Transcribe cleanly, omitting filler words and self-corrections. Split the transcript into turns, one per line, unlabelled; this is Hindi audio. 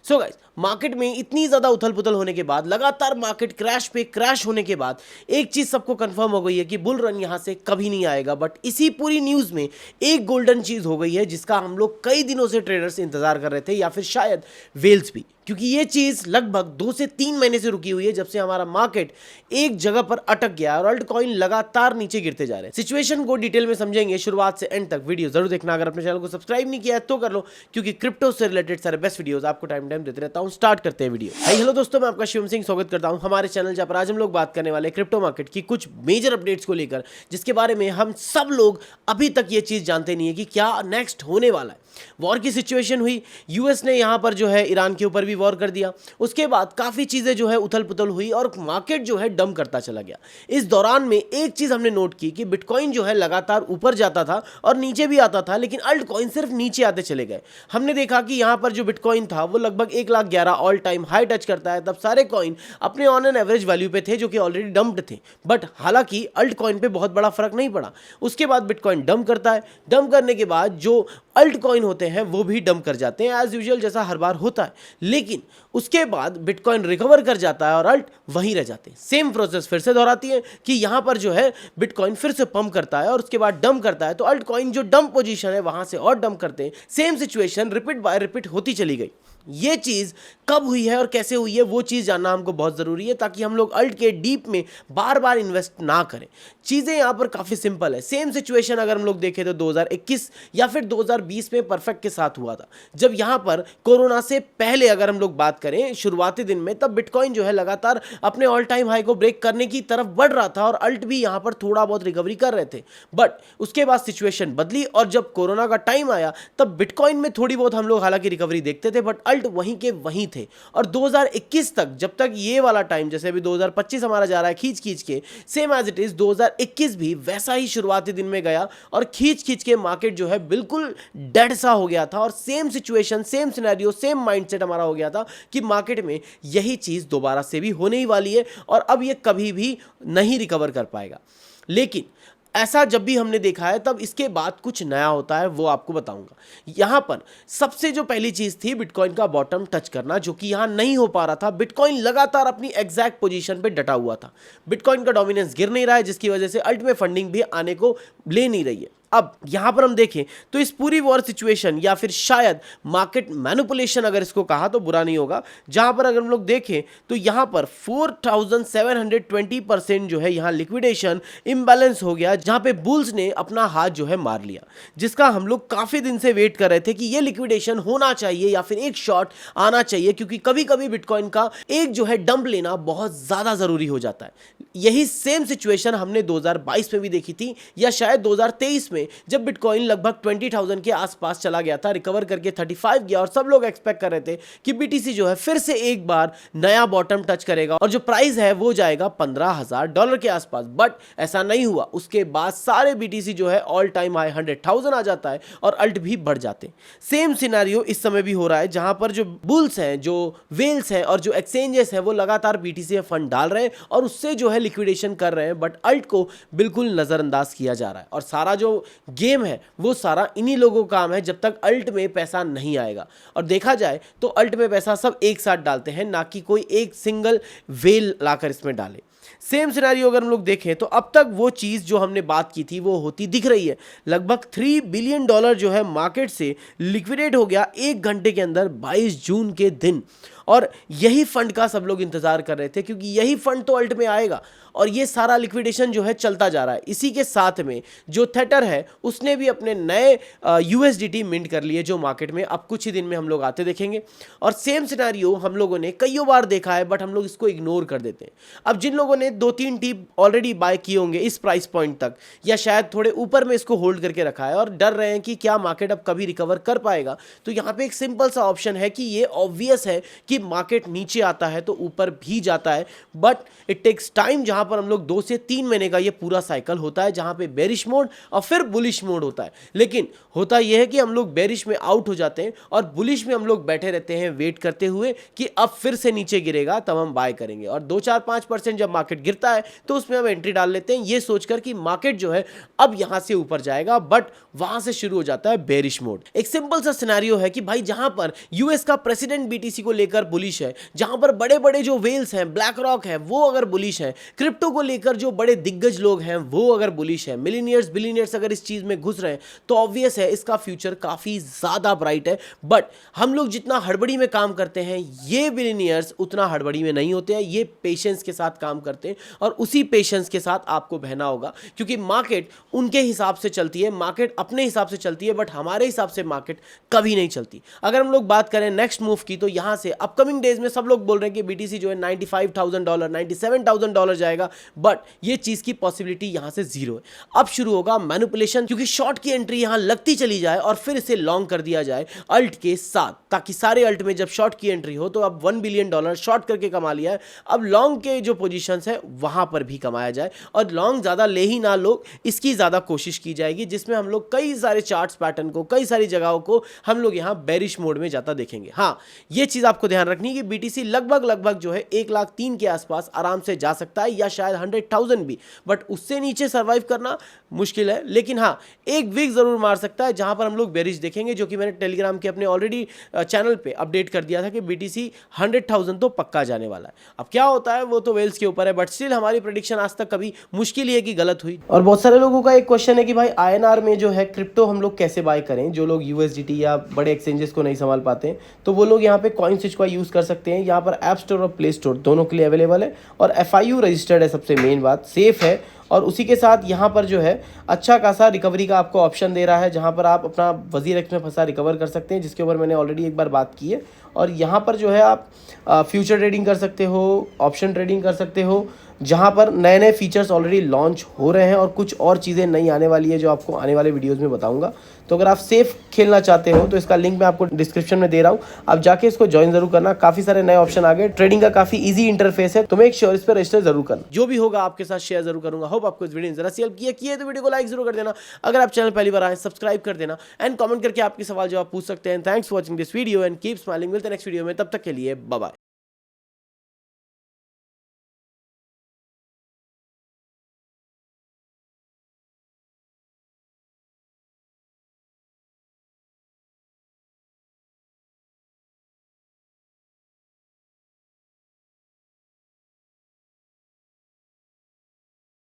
सो गाइस, मार्केट में इतनी ज़्यादा उथल पुथल होने के बाद, लगातार मार्केट क्रैश पे क्रैश होने के बाद एक चीज़ सबको कंफर्म हो गई है कि बुल रन यहाँ से कभी नहीं आएगा। बट इसी पूरी न्यूज़ में एक गोल्डन चीज़ हो गई है जिसका हम लोग कई दिनों से ट्रेडर्स इंतजार कर रहे थे, या फिर शायद वेल्स भी, क्योंकि ये चीज़ लगभग 2 से 3 महीने से रुकी हुई है, जब से हमारा मार्केट एक जगह पर अटक गया और अल्ट कॉइन लगातार नीचे गिरते जा रहे हैं। सिचुएशन को डिटेल में समझेंगे, शुरुआत से एंड तक वीडियो जरूर देखना। अगर अपने चैनल को सब्सक्राइब नहीं किया है तो कर लो, क्योंकि क्रिप्टो से रिलेटेड सारे बेस्ट वीडियोस आपको टाइम देते रहता हूं। स्टार्ट करते हैं वीडियो। हाय हेलो दोस्तों, मैं आपका शिवम सिंह स्वागत करता हूं हमारे चैनल, जहां पर आज हम लोग बात करने वाले क्रिप्टो मार्केट की कुछ मेजर अपडेट्स को लेकर, जिसके बारे में हम सब लोग अभी तक ये चीज जानते नहीं है कि क्या नेक्स्ट होने वाला है। वॉर की सिचुएशन हुई, यूएस ने यहां पर जो है ईरान के ऊपर भी वॉर कर दिया। उसके बाद काफी चीजें जो है उथल पुथल हुई और मार्केट जो है डंप करता चला गया। इस दौरान में एक चीज हमने नोट की कि बिटकॉइन जो है लगातार ऊपर जाता था और नीचे भी आता था, लेकिन अल्ट कॉइन सिर्फ नीचे आते चले गए। हमने देखा कि यहां पर जो बिटकॉइन था वो लगभग 1,11,000 ऑल टाइम हाई टच करता है। तब सारे कॉइन अपने ऑन एन एवरेज वैल्यू पे थे, जो कि ऑलरेडी डंप्ड थे। बट हालांकि अल्ट कॉइन पे बहुत बड़ा फर्क नहीं पड़ा। उसके बाद बिटकॉइन डंप करता है। डंप करने के बाद जो अल्ट कॉइन होते हैं वो भी डंप कर जाते हैं, एज यूजुअल, जैसा हर बार होता है। लेकिन उसके बाद बिटकॉइन रिकवर कर जाता है और अल्ट वहीं रह जाते हैं। सेम प्रोसेस फिर से दोहराती है कि यहां पर जो है बिटकॉइन फिर से पंप करता है और उसके बाद डंप करता है, तो अल्ट कॉइन जो डंप पोजीशन है वहां से और डंप करते हैं। Same situation repeat by repeat होती चली गई। ये चीज कब हुई है और कैसे हुई है वो चीज जानना हमको बहुत जरूरी है, ताकि हम लोग अल्ट के डीप में बार बार इन्वेस्ट ना करें। चीजें यहां पर काफी सिंपल है। सेम सिचुएशन अगर हम लोग देखें तो 2021 या फिर 2020 में परफेक्ट के साथ हुआ था, जब यहां पर कोरोना से पहले अगर हम लोग बात करें शुरुआती दिन में, तब बिटकॉइन जो है लगातार अपने ऑल टाइम हाई को ब्रेक करने की तरफ बढ़ रहा था और अल्ट भी यहां पर थोड़ा बहुत रिकवरी कर रहे थे। बट उसके बाद सिचुएशन बदली और जब कोरोना का टाइम आया तब बिटकॉइन में थोड़ी बहुत हम लोग हालांकि रिकवरी देखते थे, बट वहीं के वहीं थे। और 2021 तक, जब तक ये वाला टाइम, जैसे अभी 2025 हमारा जा रहा है खींच खींच के, सेम एज इट इज 2021 भी वैसा ही शुरुआती दिन में गया और खींच खींच के मार्केट जो है बिल्कुल डेड सा हो गया था। और same situation, same scenario, same mindset हमारा हो गया था कि मार्केट में यही चीज दोबारा से भी होने ही वाली है और अब ये कभी भी नहीं रिकवर कर पाएगा। लेकिन ऐसा जब भी हमने देखा है तब इसके बाद कुछ नया होता है, वो आपको बताऊंगा। यहां पर सबसे जो पहली चीज थी बिटकॉइन का बॉटम टच करना, जो कि यहां नहीं हो पा रहा था। बिटकॉइन लगातार अपनी एग्जैक्ट पोजीशन पे डटा हुआ था। बिटकॉइन का डोमिनेंस गिर नहीं रहा है, जिसकी वजह से अल्ट में फंडिंग भी आने को ले नहीं रही है। अब यहां पर हम देखें तो इस पूरी वॉर सिचुएशन या फिर शायद मार्केट मैनिपुलेशन, अगर इसको कहा तो बुरा नहीं होगा, जहां पर अगर हम लोग देखें तो यहां पर 4720% जो है यहां लिक्विडेशन इम्बैलेंस हो गया, जहां पे बुल्स ने अपना हाथ जो है मार लिया, जिसका हम लोग काफी दिन से वेट कर रहे थे कि ये लिक्विडेशन होना चाहिए या फिर एक शॉट आना चाहिए, क्योंकि कभी कभी बिटकॉइन का एक जो है डंप लेना बहुत ज्यादा जरूरी हो जाता है। यही सेम सिचुएशन हमने 2022 में भी देखी थी, या शायद 2023 में, जब बिटकॉइन लगभग 20,000 के आसपास चला गया था, रिकवर करके 35 गया और सब लोग एक्सपेक्ट कर रहे थे कि बीटीसी जो है फिर से एक बार नया बॉटम टच करेगा और जो प्राइस है वो जाएगा $15,000 के आसपास। बट ऐसा नहीं हुआ। उसके बाद सारे बीटीसी जो है ऑल टाइम हाई 100,000 आ जाता है और अल्ट भी बढ़ जाते हैं। सेम सिनेरियो इस समय भी हो रहा है, जहां पर जो बुल्स हैं, जो वेल्स हैं और जो एक्सचेंजेस हैं, वो लगातार बीटीसी में फंड डाल रहे हैं और उससे जो है लिक्विडेशन कर रहे हैं। बट अल्ट को बिल्कुल नजरअंदाज किया जा रहा है और सारा जो गेम है वो सारा इन्हीं लोगों का काम है, जब तक अल्ट में पैसा नहीं आएगा। और देखा जाए तो अल्ट में पैसा सब एक साथ डालते हैं, ना कि कोई एक सिंगल वेल लाकर इसमें डाले। सेम सिनेरियो अगर हम लोग देखें तो अब तक वो चीज जो हमने बात की थी वो होती दिख रही है। लगभग $3 बिलियन जो है मार्केट से लिक्विडेट हो गया 1 घंटे के अंदर 22 जून के दिन। और यही फंड का सब लोग इंतजार कर रहे थे, क्योंकि यही फंड तो अल्ट में आएगा और ये सारा लिक्विडेशन जो है चलता जा रहा है। इसी के साथ में जो थेटर है उसने भी अपने नए USDT मिंट कर लिए, जो मार्केट में अब कुछ ही दिन में हम लोग आते देखेंगे। और सेम सिनेरियो हम लोगों ने कई बार देखा है, बट हम लोग इसको इग्नोर कर देते हैं। अब जिन लोगों ने 2-3 टीप ऑलरेडी बाय किए होंगे इस प्राइस पॉइंट तक, या शायद थोड़े ऊपर में इसको होल्ड करके रखा है और डर रहे हैं कि क्या मार्केट अब कभी रिकवर कर पाएगा, तो यहाँ पे एक सिंपल सा ऑप्शन है कि ये ऑब्वियस है कि क्योंकि मार्केट नीचे आता है तो ऊपर भी जाता है, बट इट टेक्स टाइम, जहां पर हम लोग 2 से 3 महीने का ये पूरा साइकिल होता है जहां पे बेरिश मोड और फिर बुलिश मोड होता है। लेकिन होता यह है कि हम लोग बेरिश में आउट हो जाते हैं और बुलिश में हम लोग बैठे रहते हैं वेट करते हुए कि अब फिर से नीचे गिरेगा तब हम बाय करेंगे, और 2-4-5% जब मार्केट गिरता है तो उसमें हम एंट्री डाल लेते हैं ये सोचकर कि मार्केट जो है अब यहां से ऊपर जाएगा, बट वहां से शुरू हो जाता है बेरिश मोड। एक सिंपल सा सिनेरियो है कि भाई जहां पर यूएस का प्रेसिडेंट बीटीसी को लेकर बुलिश है, जहां पर बड़े बड़े जो वेल्स हैं, ब्लैक रॉक है, वो अगर बुलिश है, क्रिप्टो को लेकर जो बड़े दिग्गज लोग हैं वो अगर बुलिश है, मिलीनियर्स बिलीनियर्स अगर इस चीज में घुस रहे हैं, तो ऑब्वियस है इसका फ्यूचर काफी ज्यादा ब्राइट है। बट हम लोग जितना हड़बड़ी में काम करते हैं, ये बिलीनियर्स उतना हड़बड़ी में नहीं होते हैं, ये पेशेंस के साथ काम करते हैं, और उसी पेशेंस के साथ आपको बहना होगा, क्योंकि मार्केट उनके हिसाब से चलती है, मार्केट अपने हिसाब से चलती है, बट हमारे हिसाब से मार्केट कभी नहीं चलती। अगर हम लोग बात करें नेक्स्ट मूव की, तो यहां से अपकमिंग डेज में सब लोग बोल रहे हैं कि बीटीसी जो है $95,000 $97,000 जाएगा, बट ये चीज की पॉसिबिलिटी यहां से जीरो है। अब शुरू होगा मैनिपुलेशन, क्योंकि शॉर्ट की एंट्री यहां लगती चली जाए और फिर इसे लॉन्ग कर दिया जाए अल्ट के साथ, ताकि सारे अल्ट में जब शॉर्ट की एंट्री हो तो अब $1 बिलियन शॉर्ट करके कमा लिया है, अब लॉन्ग के जो पोजीशंस है वहां पर भी कमाया जाए, और लॉन्ग ज्यादा ले ही ना लोग, इसकी ज्यादा कोशिश की जाएगी, जिसमें हम लोग कई सारे चार्ट्स पैटर्न को, कई सारी जगहों को हम लोग यहां बेरिश मोड में जाता देखेंगे। हाँ, ये चीज आपको ध्यान रखनी है कि बीटीसी लगभग जो है 1,03,000 के आसपास आराम से जा सकता है, या शायद 100,000 भी, बट उससे नीचे सर्वाइव करना मुश्किल है। लेकिन हाँ, एक वीक जरूर मार सकता है जहां पर हम लोग बेरिश देखेंगे, जो कि मैंने टेलीग्राम के अपने ऑलरेडी चैनल पे अपडेट कर दिया था कि बीटीसी 100,000 तो पक्का जाने वाला है। अब क्या होता है वो तो वेल्स के ऊपर है, बट स्टिल हमारी प्रेडिक्शन आज तक कभी मुश्किल ही है कि गलत हुई। और बहुत सारे लोगों का एक क्वेश्चन है कि भाई आईएनआर में जो है क्रिप्टो हम लोग कैसे बाय करें, जो लोग यूएसडीटी या बड़े एक्सचेंजेस को नहीं संभाल पाते हैं, तो वो लोग यहाँ पे कॉइन स्विच का यूज कर सकते हैं। यहाँ पर ऐप स्टोर और प्ले स्टोर दोनों के लिए अवेलेबल है, और FIU रजिस्टर्ड है, सबसे मेन बात सेफ है, और उसी के साथ यहाँ पर जो है अच्छा खासा रिकवरी का आपको ऑप्शन दे रहा है, जहाँ पर आप अपना वजीर एक्स में फंसा रिकवर कर सकते हैं, जिसके ऊपर मैंने ऑलरेडी एक बार बात की है। और यहाँ पर जो है आप फ्यूचर ट्रेडिंग कर सकते हो, ऑप्शन ट्रेडिंग कर सकते हो, जहाँ पर नए नए फीचर्स ऑलरेडी लॉन्च हो रहे हैं, और कुछ और चीज़ें नई आने वाली है जो आपको आने वाले वीडियोज़ में बताऊँगा। तो अगर आप सेफ खेलना चाहते हो तो इसका लिंक मैं आपको डिस्क्रिप्शन में दे रहा हूँ, आप जाके इसको ज्वाइन जरूर करना। काफ़ी सारे नए ऑप्शन आ गए, ट्रेडिंग का काफ़ी ईजी इंटरफेस है, तो मेक श्योर इस पर रजिस्टर जरूर करना। जो भी होगा आपके साथ शेयर जरूर करूंगा। होप आपको इस वीडियो ने जरा सी हेल्प किया तो वीडियो को लाइक जरूर कर देना। अगर आप चैनल पहली बार आए सब्सक्राइब कर देना, एंड कमेंट करके आपके सवाल जवाब पूछ सकते हैं। Thanks for watching this video and keep smiling. मिलते हैं नेक्स्ट वीडियो में, तब तक के लिए बाय बाय।